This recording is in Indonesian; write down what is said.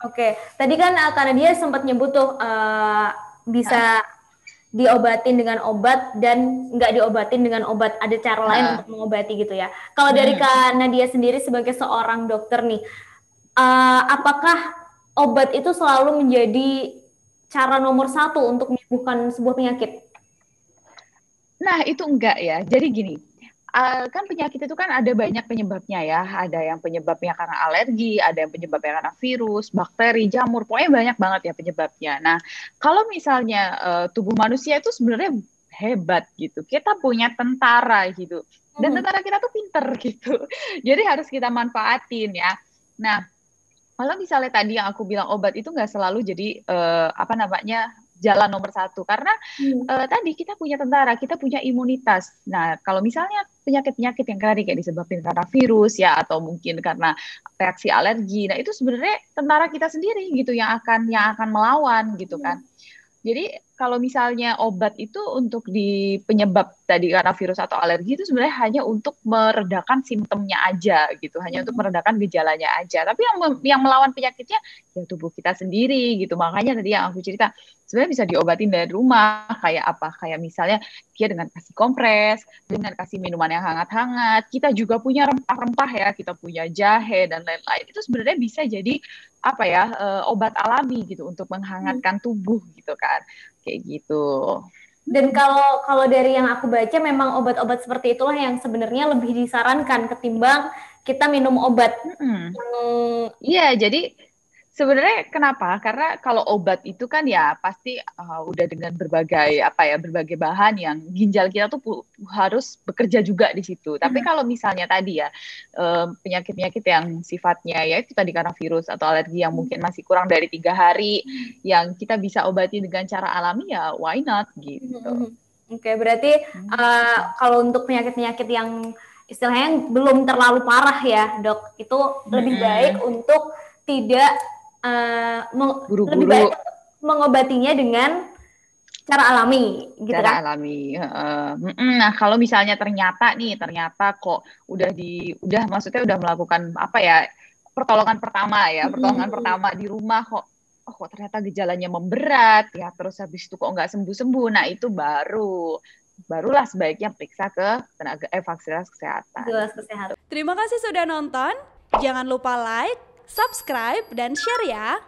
Oke, tadi kan karena dia sempat nyebut tuh bisa diobatin dengan obat dan nggak diobatin dengan obat. Ada cara lain untuk mengobati gitu ya. Kalau dari Kak Nadia sendiri sebagai seorang dokter nih, apakah obat itu selalu menjadi cara nomor satu untuk menyembuhkan sebuah penyakit? Nah, itu enggak ya. Jadi gini, kan penyakit itu kan ada banyak penyebabnya ya. Ada yang penyebabnya karena alergi, ada yang penyebabnya karena virus, bakteri, jamur, pokoknya banyak banget ya penyebabnya. Nah, kalau misalnya tubuh manusia itu sebenarnya hebat gitu. Kita punya tentara gitu. Dan Hmm. tentara kita tuh pinter gitu. Jadi harus kita manfaatin ya. Nah, kalau misalnya tadi yang aku bilang obat itu nggak selalu jadi apa namanya jalan nomor satu karena Hmm. tadi kita punya tentara, kita punya imunitas. Nah, kalau misalnya penyakit-penyakit yang tadi kayak disebabkan karena virus ya atau mungkin karena reaksi alergi, nah itu sebenarnya tentara kita sendiri gitu yang akan melawan gitu kan. Jadi kalau misalnya obat itu untuk di penyebab tadi karena virus atau alergi itu sebenarnya hanya untuk meredakan simptomnya aja gitu, hanya untuk Hmm. meredakan gejalanya aja. Tapi yang melawan penyakitnya ya tubuh kita sendiri gitu. Makanya tadi yang aku cerita sebenarnya bisa diobatin dari rumah kayak apa? Kayak misalnya dia dengan kasih kompres, dengan kasih minuman yang hangat-hangat. Kita juga punya rempah-rempah ya, kita punya jahe dan lain-lain. Itu sebenarnya bisa jadi apa ya obat alami gitu untuk Hmm. menghangatkan tubuh gitu kan kayak gitu. Dan kalau kalau dari yang aku baca memang obat-obat seperti itulah yang sebenarnya lebih disarankan ketimbang kita minum obat Mm-mm. yang Iya, jadi sebenarnya kenapa? Karena kalau obat itu kan ya pasti udah dengan berbagai apa ya, berbagai bahan yang ginjal kita tuh harus bekerja juga di situ. Tapi kalau misalnya tadi ya penyakit-penyakit yang sifatnya ya itu tadi karena virus atau alergi yang mungkin masih kurang dari 3 hari, yang kita bisa obati dengan cara alami ya why not gitu. Oke, berarti Hmm. kalau untuk penyakit-penyakit yang istilahnya belum terlalu parah ya, Dok, itu lebih baik Mm-mm. untuk tidak lebih Buru-buru baik untuk mengobatinya dengan cara alami, gitu cara kan? alami. Nah, kalau misalnya ternyata kok udah maksudnya udah melakukan apa ya pertolongan Mm-mm. pertama di rumah kok ternyata gejalanya memberat ya, terus habis itu kok nggak sembuh-sembuh. Nah, itu barulah sebaiknya periksa ke fasilitas kesehatan. Jelas kesehatan. Terima kasih sudah nonton. Jangan lupa like, subscribe, dan share ya.